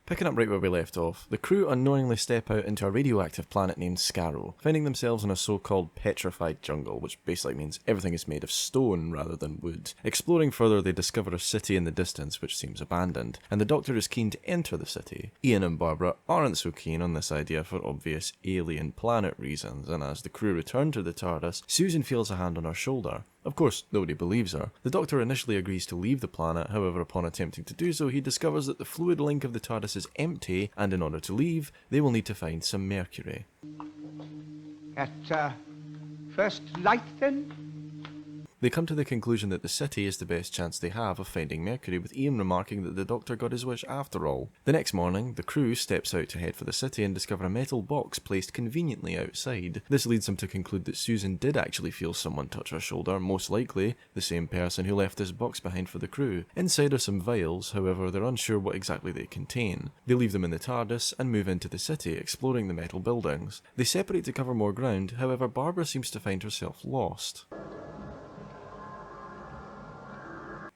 Picking up right where we left off, the crew unknowingly step out into a radioactive planet named Scarrow, finding themselves in a so-called petrified jungle, which basically means everything is made of stone rather than wood. Exploring further, they discover a city in the distance which seems abandoned, and the Doctor is keen to enter the city. Ian and Barbara aren't so keen on this idea for obvious alien planet reasons, and as the crew return to the TARDIS, Susan feels a hand on her shoulder. Of course, nobody believes her. The Doctor initially agrees to leave the planet, however upon attempting to do so he discovers that the fluid link of the TARDIS is empty, and in order to leave, they will need to find some mercury. At first light then? They come to the conclusion that the city is the best chance they have of finding mercury, with Ian remarking that the Doctor got his wish after all. The next morning, the crew steps out to head for the city and discover a metal box placed conveniently outside. This leads them to conclude that Susan did actually feel someone touch her shoulder, most likely the same person who left this box behind for the crew. Inside are some vials, however they're unsure what exactly they contain. They leave them in the TARDIS and move into the city, exploring the metal buildings. They separate to cover more ground, however Barbara seems to find herself lost.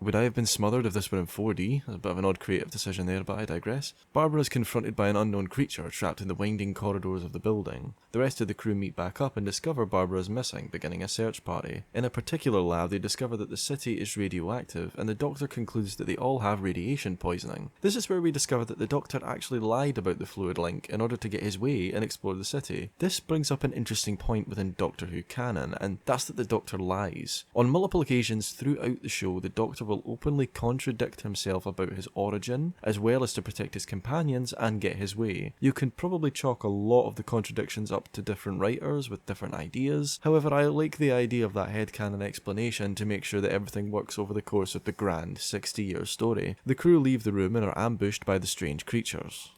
Would I have been smothered if this were in 4D? That's a bit of an odd creative decision there, but I digress. Barbara is confronted by an unknown creature trapped in the winding corridors of the building. The rest of the crew meet back up and discover Barbara is missing, beginning a search party. In a particular lab, they discover that the city is radioactive, and the Doctor concludes that they all have radiation poisoning. This is where we discover that the Doctor actually lied about the fluid link in order to get his way and explore the city. This brings up an interesting point within Doctor Who canon, and that's that the Doctor lies. On multiple occasions throughout the show, the Doctor will openly contradict himself about his origin, as well as to protect his companions and get his way. You can probably chalk a lot of the contradictions up to different writers with different ideas, however I like the idea of that headcanon explanation to make sure that everything works over the course of the grand 60-year story. The crew leave the room and are ambushed by the strange creatures.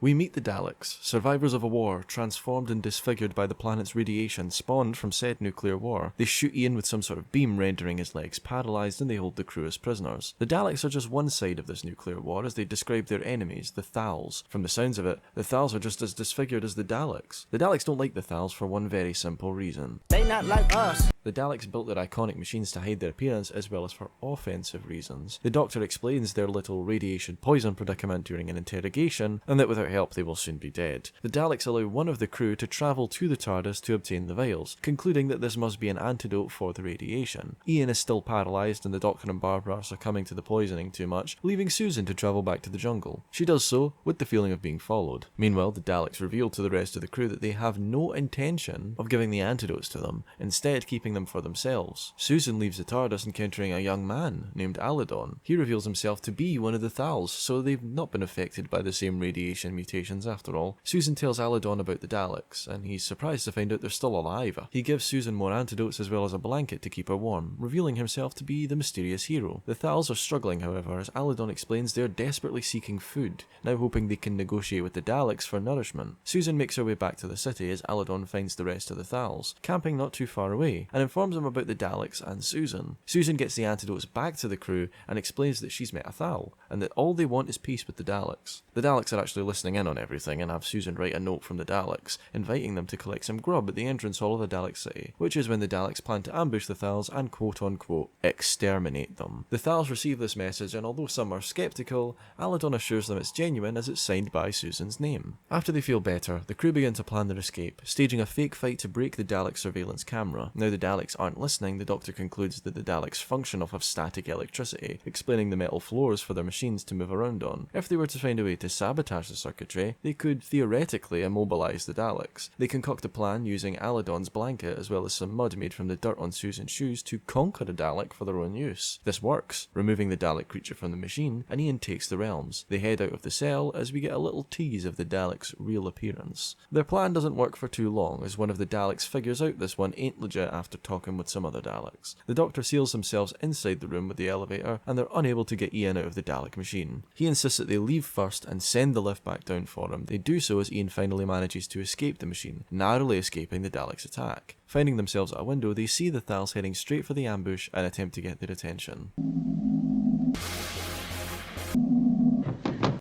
We meet the Daleks, survivors of a war, transformed and disfigured by the planet's radiation spawned from said nuclear war. They shoot Ian with some sort of beam, rendering his legs paralysed, and they hold the crew as prisoners. The Daleks are just one side of this nuclear war, as they describe their enemies, the Thals. From the sounds of it, the Thals are just as disfigured as the Daleks. The Daleks don't like the Thals for one very simple reason. They not like us. The Daleks built their iconic machines to hide their appearance as well as for offensive reasons. The Doctor explains their little radiation poison predicament during an interrogation, and that without help they will soon be dead. The Daleks allow one of the crew to travel to the TARDIS to obtain the vials, concluding that this must be an antidote for the radiation. Ian is still paralysed and the Doctor and Barbara are succumbing to the poisoning too much, leaving Susan to travel back to the jungle. She does so with the feeling of being followed. Meanwhile, the Daleks reveal to the rest of the crew that they have no intention of giving the antidotes to them, instead keeping them for themselves. Susan leaves the TARDIS encountering a young man named Aladon. He reveals himself to be one of the Thals, so they've not been affected by the same radiation mutations after all. Susan tells Aladon about the Daleks, and he's surprised to find out they're still alive. He gives Susan more antidotes as well as a blanket to keep her warm, revealing himself to be the mysterious hero. The Thals are struggling, however, as Aladon explains they're desperately seeking food, now hoping they can negotiate with the Daleks for nourishment. Susan makes her way back to the city as Aladon finds the rest of the Thals, camping not too far away, and informs them about the Daleks and Susan. Susan gets the antidotes back to the crew and explains that she's met a Thal, and that all they want is peace with the Daleks. The Daleks are actually listening in on everything and have Susan write a note from the Daleks, inviting them to collect some grub at the entrance hall of the Dalek city, which is when the Daleks plan to ambush the Thals and quote-unquote exterminate them. The Thals receive this message, and although some are sceptical, Aladon assures them it's genuine as it's signed by Susan's name. After they feel better, the crew begin to plan their escape, staging a fake fight to break the Dalek surveillance camera. Now the Daleks aren't listening, the Doctor concludes that the Daleks function off of static electricity, explaining the metal floors for their machines to move around on. If they were to find a way to sabotage the circuitry, they could theoretically immobilize the Daleks. They concoct a plan using Aladon's blanket as well as some mud made from the dirt on Susan's shoes to conquer a Dalek for their own use. This works, removing the Dalek creature from the machine, and Ian takes the realms. They head out of the cell as we get a little tease of the Daleks' real appearance. Their plan doesn't work for too long, as one of the Daleks figures out this one ain't legit after talking with some other Daleks. The Doctor seals themselves inside the room with the elevator, and they're unable to get Ian out of the Dalek machine. He insists that they leave first and send the lift back down for him. They do so as Ian finally manages to escape the machine, narrowly escaping the Daleks' attack. Finding themselves at a window, they see the Thals heading straight for the ambush and attempt to get their attention.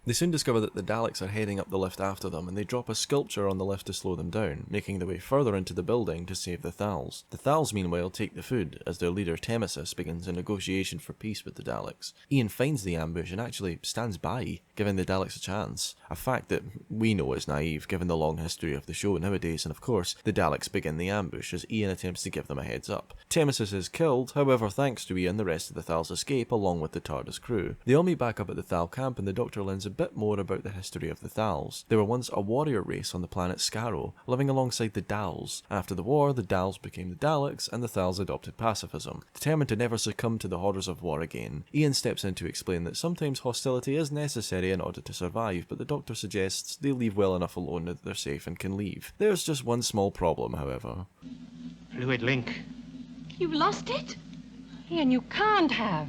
They soon discover that the Daleks are heading up the lift after them, and they drop a sculpture on the lift to slow them down, making their way further into the building to save the Thals. The Thals, meanwhile, take the food, as their leader Temesis begins a negotiation for peace with the Daleks. Ian finds the ambush and actually stands by, giving the Daleks a chance. A fact that we know is naive, given the long history of the show nowadays, and of course, the Daleks begin the ambush as Ian attempts to give them a heads up. Temesis is killed, however, thanks to Ian, the rest of the Thals escape along with the TARDIS crew. They all meet back up at the Thal camp, and the Doctor learns a bit more about the history of the Thals. They were once a warrior race on the planet Skaro, living alongside the Dals. After the war, the Dals became the Daleks, and the Thals adopted pacifism. Determined to never succumb to the horrors of war again, Ian steps in to explain that sometimes hostility is necessary in order to survive, but the Doctor suggests they leave well enough alone that they're safe and can leave. There's just one small problem, however. Fluid link. You've lost it? Ian, you can't have.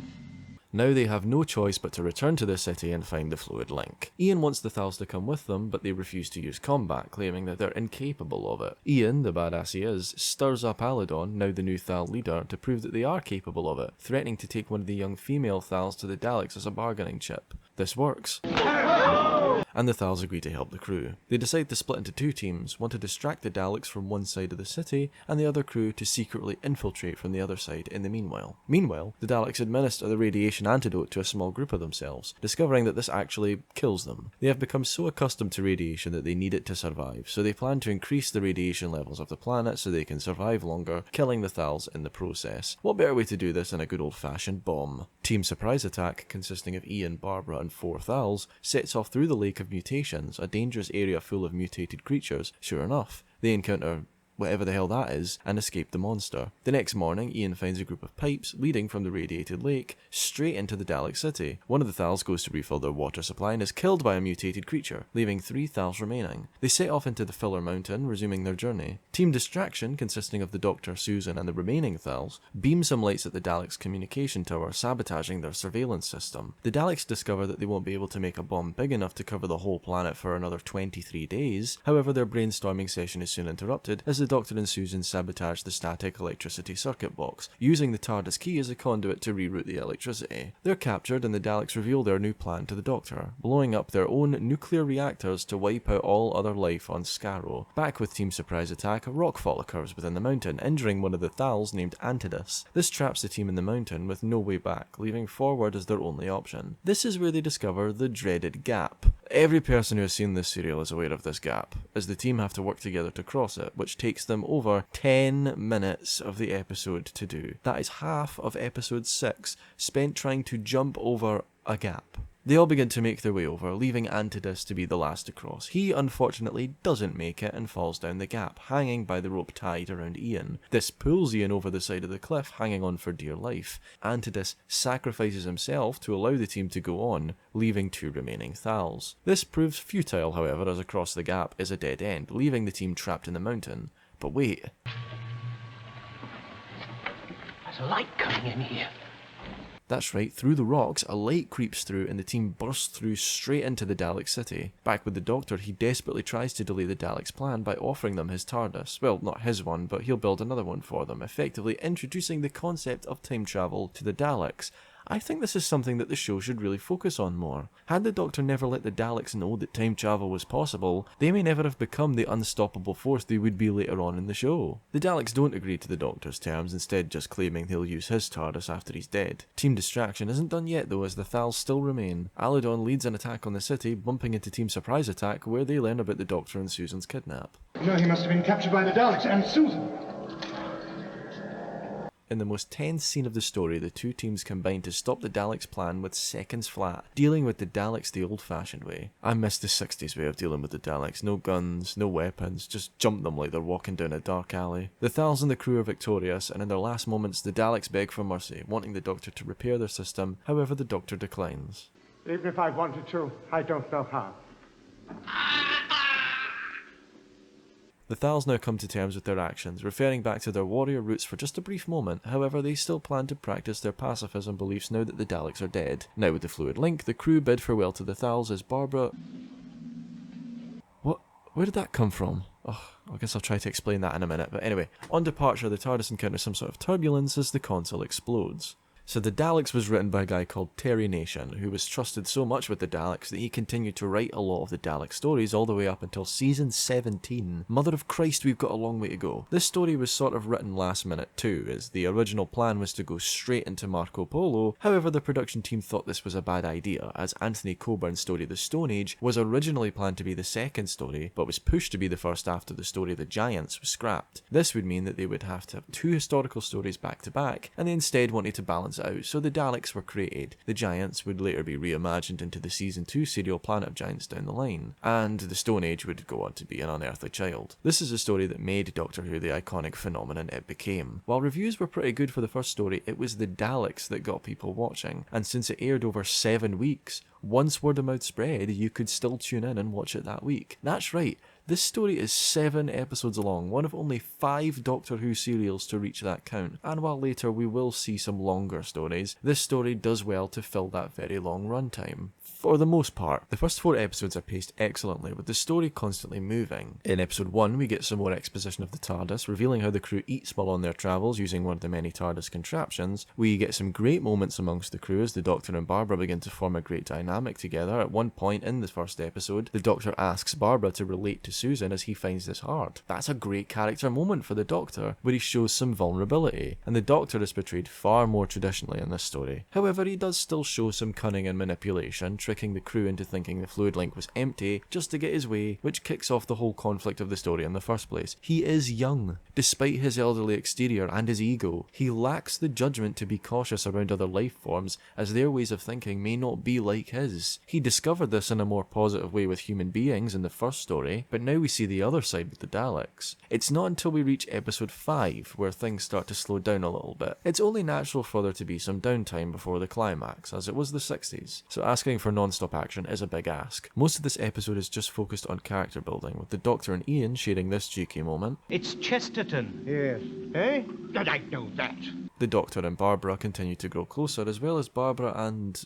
Now they have no choice but to return to the city and find the fluid link. Ian wants the Thals to come with them, but they refuse to use combat, claiming that they're incapable of it. Ian, the badass he is, stirs up Alidon, now the new Thal leader, to prove that they are capable of it, threatening to take one of the young female Thals to the Daleks as a bargaining chip. This works, and the Thals agree to help the crew. They decide to split into two teams, one to distract the Daleks from one side of the city, and the other crew to secretly infiltrate from the other side in the meanwhile. Meanwhile, the Daleks administer the radiation antidote to a small group of themselves, discovering that this actually kills them. They have become so accustomed to radiation that they need it to survive, so they plan to increase the radiation levels of the planet so they can survive longer, killing the Thals in the process. What better way to do this than a good old-fashioned bomb? Team Surprise Attack, consisting of Ian, Barbara and 4 Thals, sets off through the Lake of Mutations, a dangerous area full of mutated creatures. Sure enough, they encounter whatever the hell that is, and escape the monster. The next morning, Ian finds a group of pipes leading from the radiated lake straight into the Dalek city. One of the Thals goes to refill their water supply and is killed by a mutated creature, leaving 3 Thals remaining. They set off into the filler mountain, resuming their journey. Team Distraction, consisting of the Doctor, Susan and the remaining Thals, beam some lights at the Daleks' communication tower, sabotaging their surveillance system. The Daleks discover that they won't be able to make a bomb big enough to cover the whole planet for another 23 days. However, their brainstorming session is soon interrupted as the Doctor and Susan sabotage the static electricity circuit box, using the TARDIS key as a conduit to reroute the electricity. They're captured and the Daleks reveal their new plan to the Doctor, blowing up their own nuclear reactors to wipe out all other life on Skaro. Back with Team Surprise Attack, a rockfall occurs within the mountain, injuring one of the Thals named Antidus. This traps the team in the mountain with no way back, leaving forward as their only option. This is where they discover the dreaded gap. Every person who has seen this serial is aware of this gap, as the team have to work together to cross it, which takes them over 10 minutes of the episode to do. That is half of episode 6 spent trying to jump over a gap. They all begin to make their way over, leaving Antidus to be the last to cross. He unfortunately doesn't make it and falls down the gap, hanging by the rope tied around Ian. This pulls Ian over the side of the cliff, hanging on for dear life. Antidus sacrifices himself to allow the team to go on, leaving 2 remaining Thals. This proves futile, however, as across the gap is a dead end, leaving the team trapped in the mountain. But wait. There's a light coming in here. That's right, through the rocks, a light creeps through and the team bursts through straight into the Dalek city. Back with the Doctor, he desperately tries to delay the Daleks' plan by offering them his TARDIS. Well, not his one, but he'll build another one for them, effectively introducing the concept of time travel to the Daleks. I think this is something that the show should really focus on more. Had the Doctor never let the Daleks know that time travel was possible, they may never have become the unstoppable force they would be later on in the show. The Daleks don't agree to the Doctor's terms, instead just claiming he'll use his TARDIS after he's dead. Team Distraction isn't done yet though, as the Thals still remain. Alidon leads an attack on the city, bumping into Team Surprise Attack, where they learn about the Doctor and Susan's kidnap. No, he must have been captured by the Daleks and Susan. In the most tense scene of the story, the two teams combine to stop the Daleks' plan with seconds flat, dealing with the Daleks the old-fashioned way. I miss the 60s way of dealing with the Daleks. No guns, no weapons, just jump them like they're walking down a dark alley. The Thals and the crew are victorious, and in their last moments the Daleks beg for mercy, wanting the Doctor to repair their system. However, the Doctor declines. Even if I wanted to, I don't know how. The Thals now come to terms with their actions, referring back to their warrior roots for just a brief moment. However, they still plan to practice their pacifism beliefs now that the Daleks are dead. Now with the fluid link, the crew bid farewell to the Thals as Barbara... What? Where did that come from? Oh, I guess I'll try to explain that in a minute, but anyway. On departure, the TARDIS encounters some sort of turbulence as the console explodes. So the Daleks was written by a guy called Terry Nation, who was trusted so much with the Daleks that he continued to write a lot of the Dalek stories all the way up until season 17. Mother of Christ, we've got a long way to go. This story was sort of written last minute too, as the original plan was to go straight into Marco Polo. However, the production team thought this was a bad idea, as Anthony Coburn's story The Stone Age was originally planned to be the second story, but was pushed to be the first after the story The Giants was scrapped. This would mean that they would have to have two historical stories back to back, and they instead wanted to balance it out, so the Daleks were created. The Giants would later be reimagined into the season 2 serial Planet of Giants down the line, and the Stone Age would go on to be an unearthly child. This is a story that made Doctor Who the iconic phenomenon it became. While reviews were pretty good for the first story, it was the Daleks that got people watching, and since it aired over 7 weeks, once word of mouth spread, you could still tune in and watch it that week. That's right, this story is 7 episodes long, one of only 5 Doctor Who serials to reach that count, and while later we will see some longer stories, this story does well to fill that very long runtime. For the most part, the first 4 episodes are paced excellently, with the story constantly moving. In episode 1, we get some more exposition of the TARDIS, revealing how the crew eats while on their travels using one of the many TARDIS contraptions. We get some great moments amongst the crew as the Doctor and Barbara begin to form a great dynamic together. At one point in the first episode, the Doctor asks Barbara to relate to Susan as he finds this hard. That's a great character moment for the Doctor, where he shows some vulnerability, and the Doctor is portrayed far more traditionally in this story. However, he does still show some cunning and manipulation, tricking the crew into thinking the fluid link was empty just to get his way, which kicks off the whole conflict of the story in the first place. He is young. Despite his elderly exterior and his ego, he lacks the judgment to be cautious around other life forms, as their ways of thinking may not be like his. He discovered this in a more positive way with human beings in the first story, but now we see the other side with the Daleks. It's not until we reach episode 5 where things start to slow down a little bit. It's only natural for there to be some downtime before the climax, as it was the 60s, so asking for non-stop action is a big ask. Most of this episode is just focused on character building, with the Doctor and Ian sharing this cheeky moment. It's Chesterton. Yes. Eh? Did I know that? The Doctor and Barbara continue to grow closer, as well as Barbara and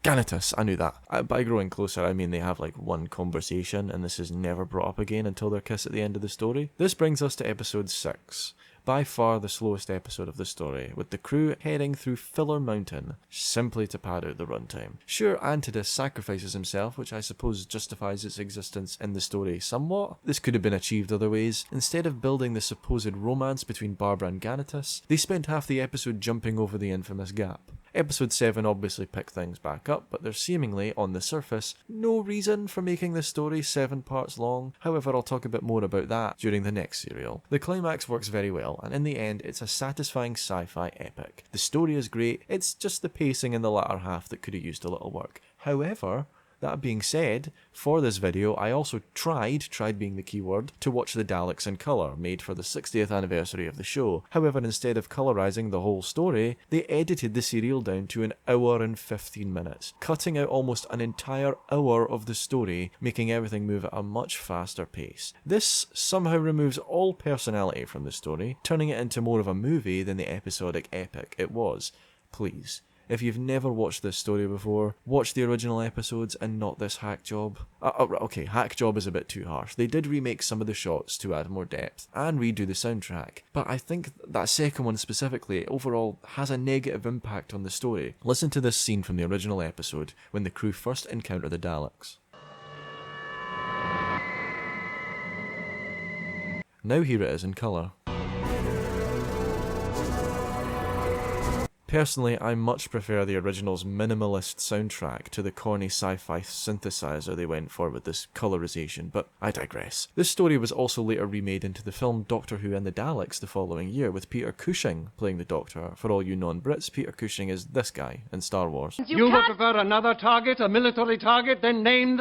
Ganatus, I knew that. By growing closer, I mean they have like one conversation, and this is never brought up again until their kiss at the end of the story. This brings us to episode 6. By far the slowest episode of the story, with the crew heading through Filler Mountain, simply to pad out the runtime. Sure, Antidus sacrifices himself, which I suppose justifies its existence in the story somewhat. This could have been achieved other ways. Instead of building the supposed romance between Barbara and Ganatus, they spent half the episode jumping over the infamous gap. Episode 7 obviously picked things back up, but there's seemingly, on the surface, no reason for making this story 7 parts long. However, I'll talk a bit more about that during the next serial. The climax works very well, and in the end, it's a satisfying sci-fi epic. The story is great, it's just the pacing in the latter half that could have used a little work. However, that being said, for this video I also tried being the key word, to watch the Daleks in colour, made for the 60th anniversary of the show. However, instead of colorising the whole story, they edited the serial down to 1 hour and 15 minutes, cutting out almost an entire hour of the story, making everything move at a much faster pace. This somehow removes all personality from the story, turning it into more of a movie than the episodic epic it was. Please, if you've never watched this story before, watch the original episodes and not this hack job. Okay, hack job is a bit too harsh. They did remake some of the shots to add more depth and redo the soundtrack, but I think that second one specifically overall has a negative impact on the story. Listen to this scene from the original episode when the crew first encounter the Daleks. Now here it is in colour. Personally, I much prefer the original's minimalist soundtrack to the corny sci-fi synthesizer they went for with this colorization, but I digress. This story was also later remade into the film Doctor Who and the Daleks the following year, with Peter Cushing playing the Doctor. For all you non-Brits, Peter Cushing is this guy in Star Wars. You would prefer another target, a military target, then name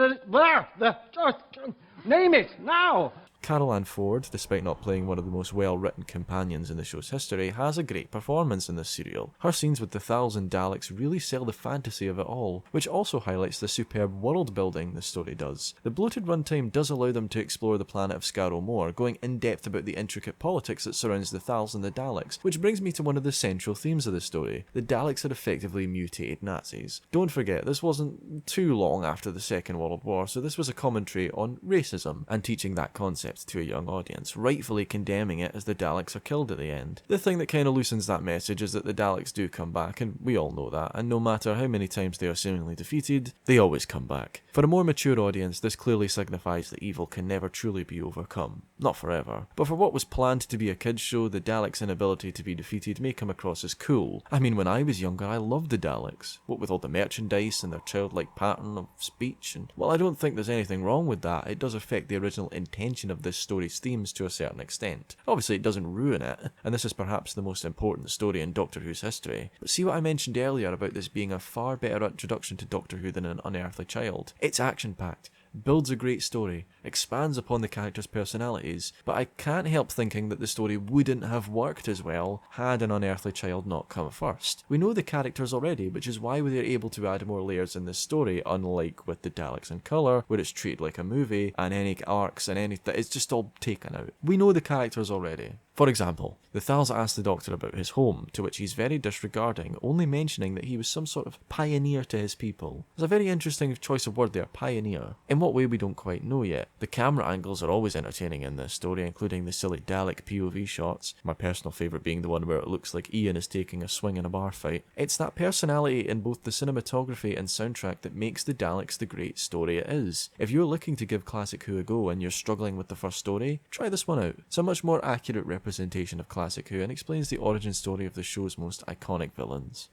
name it, now! Carol Ann Ford, despite not playing one of the most well-written companions in the show's history, has a great performance in this serial. Her scenes with the Thals and Daleks really sell the fantasy of it all, which also highlights the superb world building the story does. The bloated runtime does allow them to explore the planet of Skaro more, going in-depth about the intricate politics that surrounds the Thals and the Daleks, which brings me to one of the central themes of the story. The Daleks are effectively mutated Nazis. Don't forget, this wasn't too long after the Second World War, so this was a commentary on racism and teaching that concept concept to a young audience, rightfully condemning it as the Daleks are killed at the end. The thing that kind of loosens that message is that the Daleks do come back, and we all know that, and no matter how many times they are seemingly defeated, they always come back. For a more mature audience, this clearly signifies that evil can never truly be overcome. Not forever. But for what was planned to be a kids show, the Daleks' inability to be defeated may come across as cool. I mean, when I was younger, I loved the Daleks. What with all the merchandise and their childlike pattern of speech, and while I don't think there's anything wrong with that, it does affect the original intention of this story's themes to a certain extent. Obviously, it doesn't ruin it, and this is perhaps the most important story in Doctor Who's history. But see what I mentioned earlier about this being a far better introduction to Doctor Who than An Unearthly Child? It's action-packed, builds a great story, expands upon the characters' personalities, but I can't help thinking that the story wouldn't have worked as well had An Unearthly Child not come first. We know the characters already, which is why we are able to add more layers in this story, unlike with the Daleks in Colour, where it's treated like a movie, and any arcs and anything, it's just all taken out. We know the characters already. For example, the Thals asked the Doctor about his home, to which he's very disregarding, only mentioning that he was some sort of pioneer to his people. It's a very interesting choice of word there, pioneer. In what way we don't quite know yet. The camera angles are always entertaining in this story, including the silly Dalek POV shots, my personal favourite being the one where it looks like Ian is taking a swing in a bar fight. It's that personality in both the cinematography and soundtrack that makes the Daleks the great story it is. If you're looking to give Classic Who a go and you're struggling with the first story, try this one out. It's a much more accurate representation of Classic Who and explains the origin story of the show's most iconic villains.